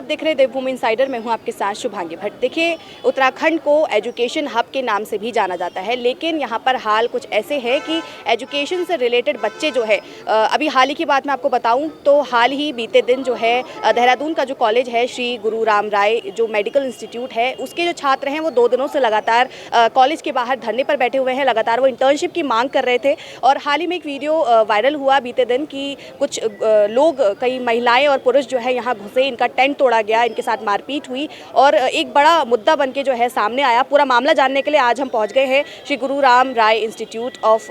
देख रहे हैं देवभूमि इनसाइडर। मैं हूं आपके साथ शुभांगी भट्ट। देखिए, उत्तराखंड को एजुकेशन हब के नाम से भी जाना जाता है, लेकिन यहां पर हाल कुछ ऐसे है कि एजुकेशन से रिलेटेड बच्चे जो है, अभी हाल ही की बात मैं आपको बताऊं तो हाल ही बीते दिन जो है देहरादून का जो कॉलेज है श्री गुरु राम राय जो मेडिकल इंस्टीट्यूट है, उसके जो छात्र हैं वो 2 दिनों से लगातार कॉलेज के बाहर धरने पर बैठे हुए हैं। लगातार वो इंटर्नशिप की मांग कर रहे थे और हाल ही में एक वीडियो वायरल हुआ बीते दिन कि कुछ लोग, कई महिलाएं और पुरुष जो है यहाँ घुसे, इनका टेंट तोड़ा गया, इनके साथ मारपीट हुई और एक बड़ा मुद्दा बन के जो है सामने आया। पूरा मामला जानने के लिए आज हम पहुँच गए हैं श्री गुरु राम राय इंस्टीट्यूट ऑफ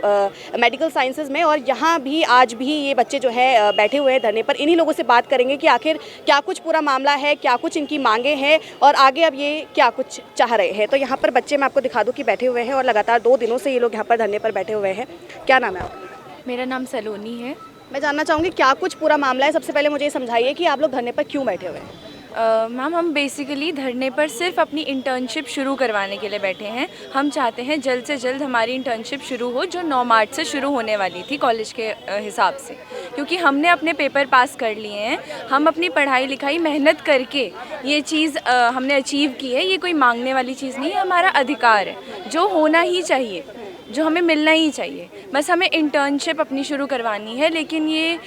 मेडिकल साइंसेज में और यहाँ भी आज भी ये बच्चे जो है बैठे हुए हैं धरने पर। इन्हीं लोगों से बात करेंगे कि आखिर क्या कुछ पूरा मामला है, क्या कुछ इनकी मांगे हैं और आगे अब ये क्या कुछ चाह रहे हैं। तो यहाँ पर बच्चे मैं आपको दिखा दूँ कि बैठे हुए हैं और लगातार 2 दिनों से ये लोग यहाँ पर धरने पर बैठे हुए हैं। क्या नाम है आपका? मेरा नाम सलोनी है। मैं जानना चाहूँगी क्या कुछ पूरा मामला है। सबसे पहले मुझे ये समझाइए कि आप लोग धरने पर क्यों बैठे हुए हैं? मैम, हम बेसिकली धरने पर सिर्फ अपनी इंटर्नशिप शुरू करवाने के लिए बैठे हैं। हम चाहते हैं जल्द से जल्द हमारी इंटर्नशिप शुरू हो, जो 9 मार्च से शुरू होने वाली थी कॉलेज के हिसाब से, क्योंकि हमने अपने पेपर पास कर लिए हैं। हम अपनी पढ़ाई लिखाई मेहनत करके ये चीज़ हमने अचीव की है। ये कोई मांगने वाली चीज़ नहीं है, हमारा अधिकार है जो होना ही चाहिए, जो हमें मिलना ही चाहिए। बस हमें इंटर्नशिप अपनी शुरू करवानी है, लेकिन ये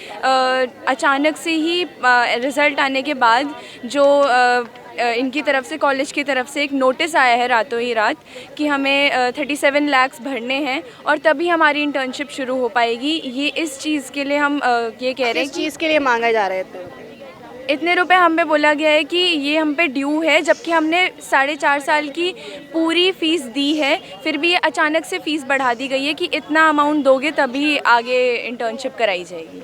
अचानक से ही रिज़ल्ट आने के बाद जो इनकी तरफ से, कॉलेज की तरफ से एक नोटिस आया है रातों ही रात कि हमें 37 लाख भरने हैं और तभी हमारी इंटर्नशिप शुरू हो पाएगी। ये इस चीज़ के लिए हम ये कह रहे हैं। किस चीज़ के लिए मांगा जा रहे थे? इतने रुपए हम पे बोला गया है कि ये हम पे ड्यू है, जबकि हमने 4.5 साल की पूरी फ़ीस दी है। फिर भी ये अचानक से फ़ीस बढ़ा दी गई है कि इतना अमाउंट दोगे तभी आगे इंटर्नशिप कराई जाएगी।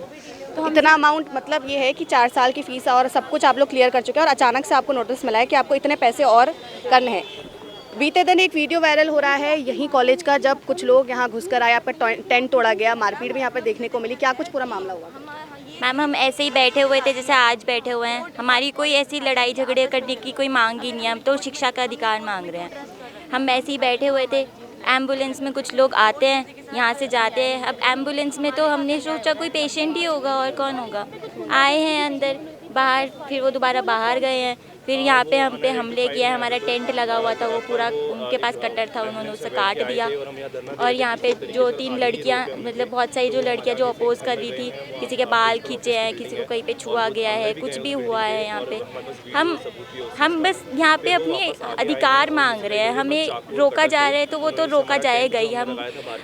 तो इतना अमाउंट मतलब ये है कि 4 साल की फ़ीस और सब कुछ आप लोग क्लियर कर चुके हैं और अचानक से आपको नोटिस मिला है कि आपको इतने पैसे और करने हैं। बीते दिन एक वीडियो वायरल हो रहा है यहीं कॉलेज का, जब कुछ लोग यहाँ घुसकर आए, आपका टेंट तोड़ा गया, मारपीट भी यहाँ पर देखने को मिली। क्या कुछ पूरा मामला हुआ? मैम, हम ऐसे ही बैठे हुए थे जैसे आज बैठे हुए हैं। हमारी कोई ऐसी लड़ाई झगड़े करने की कोई मांग ही नहीं है। हम तो शिक्षा का अधिकार मांग रहे हैं। हम ऐसे ही बैठे हुए थे। एम्बुलेंस में कुछ लोग आते हैं, यहाँ से जाते हैं। अब एम्बुलेंस में तो हमने सोचा कोई पेशेंट ही होगा और कौन होगा। आए हैं अंदर, बाहर, फिर वो दोबारा बाहर गए हैं। फिर यहाँ पे हम पे हमले किया। हमारा टेंट लगा हुआ था, वो पूरा उनके पास कटर था, उन्होंने उसे काट दिया। और यहाँ पे जो 3 लड़कियाँ, मतलब बहुत सारी जो लड़कियाँ जो अपोज कर रही थी, किसी के बाल खींचे हैं, किसी को कहीं पे छुआ गया है, कुछ भी हुआ है यहाँ पे। हम बस यहाँ पे अपने अधिकार मांग रहे हैं। हमें रोका जा रहा है तो वो तो रोका जाएगा ही। हम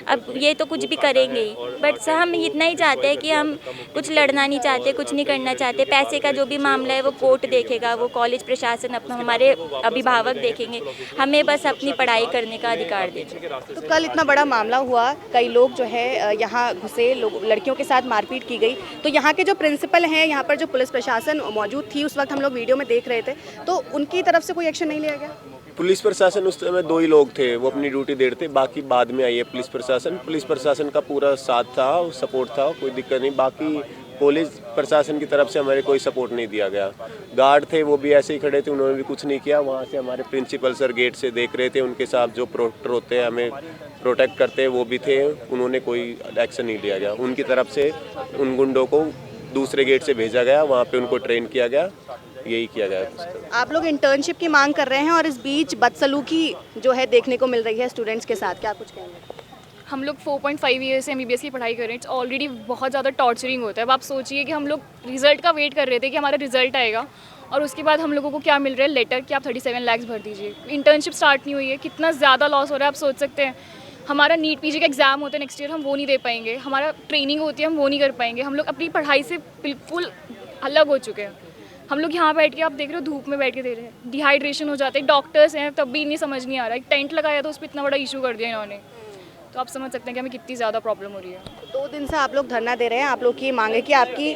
अब ये तो कुछ भी करेंगे ही, बट हम इतना ही चाहते हैं कि हम कुछ लड़ना नहीं चाहते, कुछ नहीं करना चाहते। पैसे का जो भी मामला है वो कोर्ट देखेगा, वो कॉलेज प्रशासन, अपना हमारे अभिभावक देखेंगे। हमें बस अपनी पढ़ाई करने का अधिकार देंगे। तो कल इतना बड़ा मामला हुआ, कई लोग जो है यहाँ घुसे, लड़कियों के साथ मारपीट की गई, तो यहाँ के जो प्रिंसिपल हैं, यहाँ पर जो पुलिस प्रशासन मौजूद थी उस वक्त हम लोग वीडियो में देख रहे थे, तो उनकी तरफ से कोई एक्शन नहीं लिया गया? पुलिस प्रशासन उस समय 2 ही लोग थे, वो अपनी ड्यूटी दे रहे थे, बाकी बाद में आई है पुलिस प्रशासन। पुलिस प्रशासन का पूरा साथ था, सपोर्ट था, कोई दिक्कत नहीं। बाकी पुलिस प्रशासन की तरफ से हमारे कोई सपोर्ट नहीं दिया गया। गार्ड थे वो भी ऐसे ही खड़े थे, उन्होंने भी कुछ नहीं किया। वहाँ से हमारे प्रिंसिपल सर गेट से देख रहे थे, उनके साथ जो प्रोटेक्टर होते हैं, हमें प्रोटेक्ट करते हैं, वो भी थे। उन्होंने कोई एक्शन नहीं लिया गया। उनकी तरफ से उन गुंडों को दूसरे गेट से भेजा गया, वहाँ पे उनको ट्रेन किया गया, यही किया गया। आप लोग इंटर्नशिप की मांग कर रहे हैं और इस बीच बदसलूकी जो है देखने को मिल रही है स्टूडेंट्स के साथ, क्या कुछ कहेंगे? हम लोग 4.5 ईयर से MBBS की पढ़ाई कर रहे हैं। इट्स ऑलरेडी बहुत ज़्यादा टॉर्चरिंग होता है। अब आप सोचिए कि हम लोग रिज़ल्ट का वेट कर रहे थे कि हमारा रिज़ल्ट आएगा और उसके बाद हम लोगों को क्या मिल रहा है, लेटर कि आप 37 लाख भर दीजिए। इंटर्नशिप स्टार्ट नहीं हुई है, कितना ज़्यादा लॉस हो रहा है आप सोच सकते हैं। हमारा नीट PG का एग्ज़ाम होता है नेक्स्ट ईयर, हम वो नहीं दे पाएंगे। हमारा ट्रेनिंग होती है, हम वो नहीं कर पाएंगे। हम लोग अपनी पढ़ाई से बिल्कुल अलग हो चुके हैं। हम लोग यहाँ बैठ के, आप देख रहे हो, धूप में बैठ के दे रहे हैं, डिहाइड्रेशन हो जाते हैं। डॉक्टर्स हैं तब भी नहीं समझ नहीं आ रहा है। टेंट लगाया तो उस पर इतना बड़ा इशू कर दिया इन्होंने, तो आप समझ सकते हैं कि हमें कितनी ज़्यादा प्रॉब्लम हो रही है। 2 दिन से आप लोग धरना दे रहे हैं, आप लोग की मांग है कि आपकी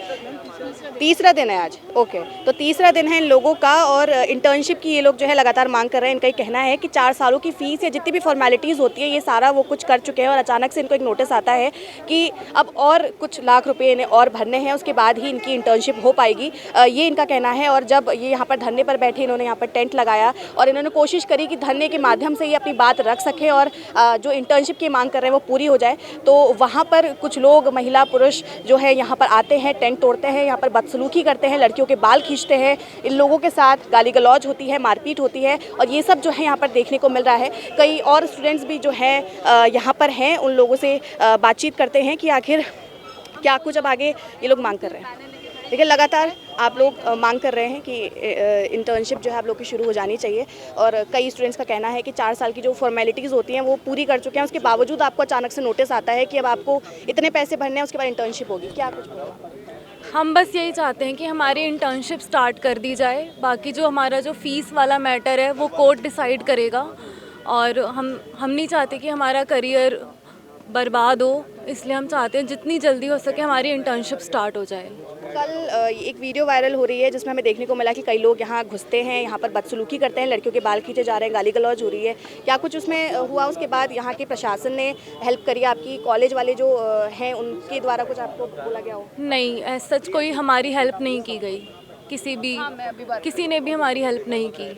तीसरा दिन है आज, ओके, तो तीसरा दिन है इन लोगों का और इंटर्नशिप की ये लोग जो है लगातार मांग कर रहे हैं। इनका ये कहना है कि 4 सालों की फ़ीस या जितनी भी फॉर्मेलिटीज़ होती है ये सारा वो कुछ कर चुके हैं और अचानक से इनको एक नोटिस आता है कि अब और कुछ लाख रुपए इन्हें और भरने हैं, उसके बाद ही इनकी इंटर्नशिप हो पाएगी, ये इनका कहना है। और जब ये यहाँ पर धरने पर बैठे, इन्होंने यहाँ पर टेंट लगाया और इन्होंने कोशिश करी कि धरने के माध्यम से ये अपनी बात रख सकें और जो इंटर्नशिप की मांग कर रहे हैं वो पूरी हो जाए, तो वहाँ पर कुछ लोग महिला पुरुष जो है यहाँ पर आते हैं, टेंट तोड़ते हैं, यहाँ पर बदसलूकी करते हैं, लड़कियों के बाल खींचते हैं, इन लोगों के साथ गाली गलौज होती है, मारपीट होती है और ये सब जो है यहाँ पर देखने को मिल रहा है। कई और स्टूडेंट्स भी जो हैं यहाँ पर हैं, उन लोगों से बातचीत करते हैं कि आखिर क्या कुछ अब आगे ये लोग मांग कर रहे हैं। देखिए लगातार आप लोग मांग कर रहे हैं कि इंटर्नशिप जो है आप लोग की शुरू हो जानी चाहिए और कई स्टूडेंट्स का कहना है कि 4 साल की जो फॉर्मेलिटीज़ होती हैं वो पूरी कर चुके हैं, उसके बावजूद आपको अचानक से नोटिस आता है कि अब आपको इतने पैसे भरने हैं, उसके बाद इंटर्नशिप होगी। क्या कुछ बोलेंगे? हम बस यही चाहते हैं कि हमारी इंटर्नशिप स्टार्ट कर दी जाए। बाकी जो हमारा जो फ़ीस वाला मैटर है वो कोर्ट डिसाइड करेगा और हम नहीं चाहते कि हमारा करियर बर्बाद हो, इसलिए हम चाहते हैं जितनी जल्दी हो सके हमारी इंटर्नशिप स्टार्ट हो जाए। कल एक वीडियो वायरल हो रही है जिसमें हमें देखने को मिला कि कई लोग यहाँ घुसते हैं, यहाँ पर बदसलूकी करते हैं, लड़कियों के बाल खींचे जा रहे हैं, गाली गलौज हो रही है। क्या कुछ उसमें हुआ? उसके बाद यहाँ के प्रशासन ने हेल्प करी आपकी? कॉलेज वाले जो हैं उनके द्वारा कुछ आपको बोला गया हो? नहीं, सच कोई हमारी हेल्प नहीं की गई, किसी ने भी हमारी हेल्प नहीं की।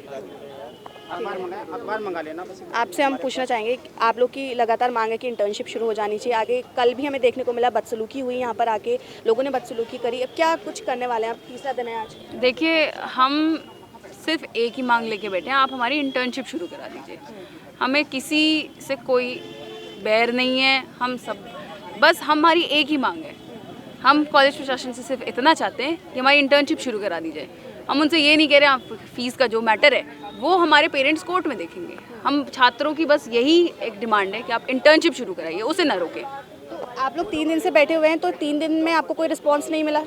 अखबार मंगा लेना बस। आपसे हम पूछना चाहेंगे कि आप लोग की लगातार मांग है कि इंटर्नशिप शुरू हो जानी चाहिए। आगे कल भी हमें देखने को मिला बदसलूकी हुई, यहाँ पर आके लोगों ने बदसलूकी करी। अब क्या कुछ करने वाले हैं? आप तीसरा दिन है आज। देखिए, हम सिर्फ एक ही मांग लेके बैठे हैं, आप हमारी इंटर्नशिप शुरू करा दीजिए। हमें किसी से कोई बैर नहीं है, हम सब बस हमारी एक ही मांग है। हम कॉलेज प्रशासन से सिर्फ इतना चाहते हैं कि हमारी इंटर्नशिप शुरू करा दी जाए। हम उनसे ये नहीं कह रहे आप फीस का जो मैटर है वो हमारे पेरेंट्स कोर्ट में देखेंगे। हम छात्रों की बस यही एक डिमांड है कि आप इंटर्नशिप शुरू कराइए, उसे ना रोकें। तो आप लोग 3 दिन से बैठे हुए हैं, तो 3 दिन में आपको कोई रिस्पांस नहीं मिला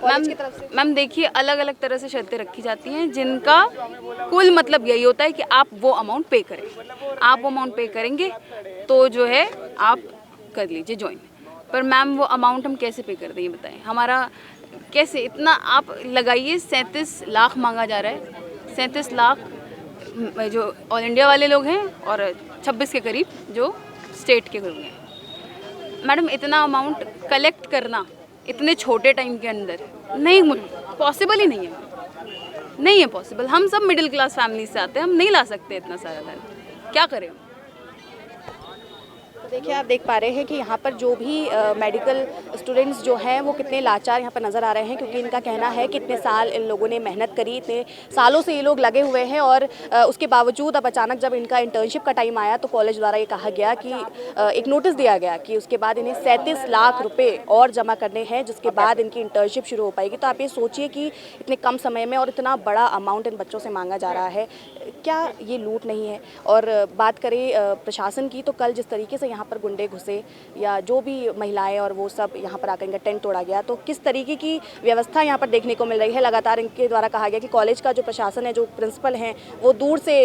कॉलेज की तरफ से? मैम देखिए, अलग अलग तरह से शर्तें रखी जाती हैं जिनका कुल मतलब यही होता है कि आप वो अमाउंट पे करें। आप वो अमाउंट पे करेंगे तो जो है आप कर लीजिए ज्वाइन। पर मैम वो अमाउंट हम कैसे पे कर दें ये बताएं? हमारा कैसे इतना आप लगाइए, 37 लाख मांगा जा रहा है। 37 लाख जो ऑल इंडिया वाले लोग हैं और 26 के करीब जो स्टेट के लोग हैं। मैडम इतना अमाउंट कलेक्ट करना इतने छोटे टाइम के अंदर नहीं पॉसिबल ही नहीं है, नहीं है पॉसिबल। हम सब मिडिल क्लास फैमिली से आते हैं, हम नहीं ला सकते इतना सारा धन, क्या करें? तो देखिए आप देख पा रहे हैं कि यहाँ पर जो भी मेडिकल स्टूडेंट्स जो हैं वो कितने लाचार यहाँ पर नज़र आ रहे हैं, क्योंकि इनका कहना है कि इतने साल इन लोगों ने मेहनत करी, इतने सालों से ये लोग लगे हुए हैं और उसके बावजूद अब अचानक जब इनका इंटर्नशिप का टाइम आया तो कॉलेज द्वारा ये कहा गया कि एक नोटिस दिया गया कि उसके बाद इन्हें 37 लाख रुपये और जमा करने हैं, जिसके बाद इनकी इंटर्नशिप शुरू हो पाएगी। तो आप ये सोचिए कि इतने कम समय में और इतना बड़ा अमाउंट इन बच्चों से मांगा जा रहा है, क्या ये लूट नहीं है? और बात करें प्रशासन की, तो कल जिस तरीके से यहाँ पर गुंडे घुसे या जो भी महिलाएं और वो सब यहाँ पर आकर इनका टेंट तोड़ा गया, तो किस तरीके की व्यवस्था यहाँ पर देखने को मिल रही है? लगातार इनके द्वारा कहा गया कि कॉलेज का जो प्रशासन है, जो प्रिंसिपल हैं, वो दूर से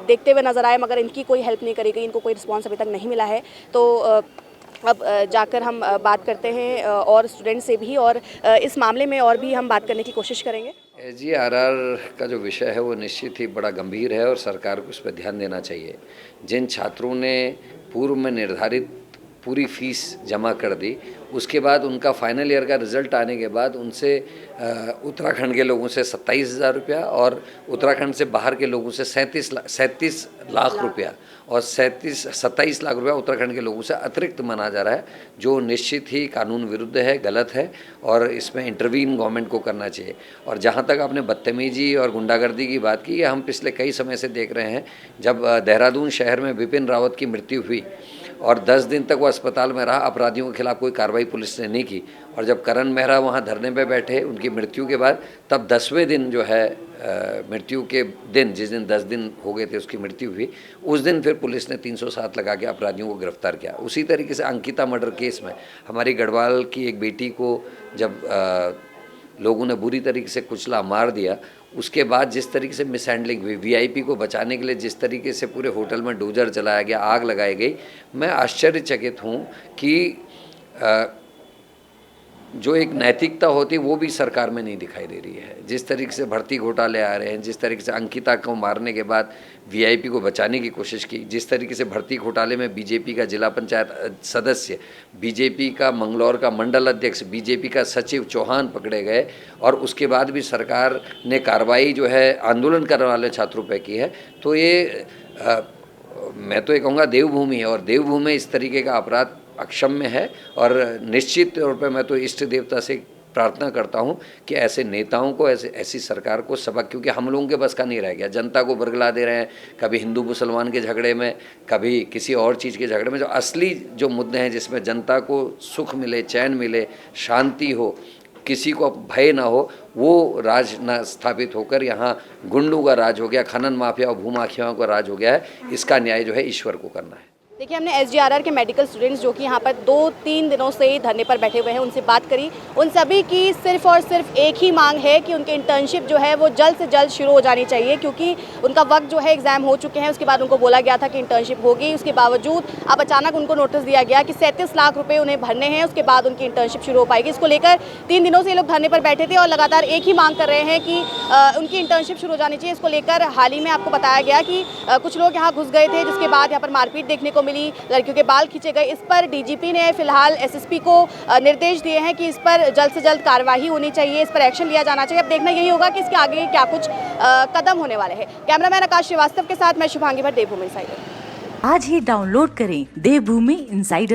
देखते हुए नजर आए मगर इनकी कोई हेल्प नहीं करी गई, इनको कोई रिस्पॉन्स अभी तक नहीं मिला है। तो अब जाकर हम बात करते हैं और स्टूडेंट से भी और इस मामले में और भी हम बात करने की कोशिश करेंगे। SGRR का जो विषय है वो निश्चित ही बड़ा गंभीर है और सरकार को उस पर ध्यान देना चाहिए। जिन छात्रों ने पूर्व में निर्धारित पूरी फीस जमा कर दी, उसके बाद उनका फाइनल ईयर का रिज़ल्ट आने के बाद उनसे उत्तराखंड के लोगों से 27,000 रुपया और उत्तराखंड से बाहर के लोगों से 37 लाख रुपया और 27 लाख रुपया उत्तराखंड के लोगों से अतिरिक्त माना जा रहा है, जो निश्चित ही कानून विरुद्ध है, गलत है और इसमें इंटरवीन गवर्नमेंट को करना चाहिए। और जहाँ तक आपने बदतमीजी और गुंडागर्दी की बात की, हम पिछले कई समय से देख रहे हैं। जब देहरादून शहर में विपिन रावत की मृत्यु हुई और 10 दिन तक वो अस्पताल में रहा, अपराधियों के खिलाफ कोई कार्रवाई पुलिस ने नहीं की, और जब करण मेहरा वहाँ धरने पे बैठे उनकी मृत्यु के बाद, तब 10वें दिन जो है मृत्यु के दिन, जिस दिन 10 दिन हो गए थे उसकी मृत्यु हुई, उस दिन फिर पुलिस ने 307 लगा के अपराधियों को गिरफ्तार किया। उसी तरीके से अंकिता मर्डर केस में हमारी गढ़वाल की एक बेटी को जब लोगों ने बुरी तरीके से कुचला, मार दिया, उसके बाद जिस तरीके से मिसहैंडलिंग हुई, VIP को बचाने के लिए जिस तरीके से पूरे होटल में डोजर जलाया गया, आग लगाई गई, मैं आश्चर्यचकित हूँ कि जो एक नैतिकता होती वो भी सरकार में नहीं दिखाई दे रही है। जिस तरीके से भर्ती घोटाले आ रहे हैं, जिस तरीके से अंकिता को मारने के बाद VIP को बचाने की कोशिश की, जिस तरीके से भर्ती घोटाले में BJP का जिला पंचायत सदस्य, BJP का मंगलौर का मंडल अध्यक्ष, BJP का सचिव चौहान पकड़े गए और उसके बाद भी सरकार ने कार्रवाई जो है आंदोलन करने वाले छात्रों पर की है, तो ये मैं तो ये कहूँगा देवभूमि है और देवभूमि में इस तरीके का अपराध अक्षम्य है। और निश्चित तौर पे मैं तो इष्ट देवता से प्रार्थना करता हूं कि ऐसे नेताओं को, ऐसी सरकार को सबक, क्योंकि हम लोगों के बस का नहीं रह गया। जनता को बरगला दे रहे हैं, कभी हिंदू मुसलमान के झगड़े में, कभी किसी और चीज़ के झगड़े में। जो असली जो मुद्दे हैं जिसमें जनता को सुख मिले, चैन मिले, शांति हो, किसी को भय ना हो, वो राज न स्थापित होकर यहाँ गुंडों का राज हो गया, खनन माफिया और भूमाफियाओं का राज हो गया है। इसका न्याय जो है ईश्वर को करना है। देखिए, हमने एसजीआरआर के मेडिकल स्टूडेंट्स जो कि यहाँ पर 2-3 दिनों से धरने पर बैठे हुए हैं, उनसे बात करी। उन सभी की सिर्फ और सिर्फ एक ही मांग है कि उनकी इंटर्नशिप जो है वो जल्द से जल्द शुरू हो जानी चाहिए, क्योंकि उनका वक्त जो है एग्ज़ाम हो चुके हैं। उसके बाद उनको बोला गया था कि इंटर्नशिप होगी, उसके बावजूद अब अचानक उनको नोटिस दिया गया कि 37 लाख रुपये उन्हें भरने हैं, उसके बाद उनकी इंटर्नशिप शुरू हो पाएगी। इसको लेकर 3 दिनों से ये लोग धरने पर बैठे थे और लगातार एक ही मांग कर रहे हैं कि उनकी इंटर्नशिप शुरू हो जानी चाहिए। इसको लेकर हाल ही में आपको बताया गया कि कुछ लोग यहाँ घुस गए थे, जिसके बाद यहाँ पर मारपीट देखने को मिली, लड़कियों के बाल खींचे गए। इस पर डीजीपी ने फिलहाल एसएसपी को निर्देश दिए हैं कि इस पर जल्द से जल्द कार्रवाई होनी चाहिए, इस पर एक्शन लिया जाना चाहिए। अब देखना यही होगा कि इसके आगे क्या कुछ कदम होने वाले हैं। कैमरामैन आकाश श्रीवास्तव के साथ मैं शुभांगी भट्ट, देवभूमि इनसाइडर। आज ही डाउनलोड करें देवभूमि इनसाइडर।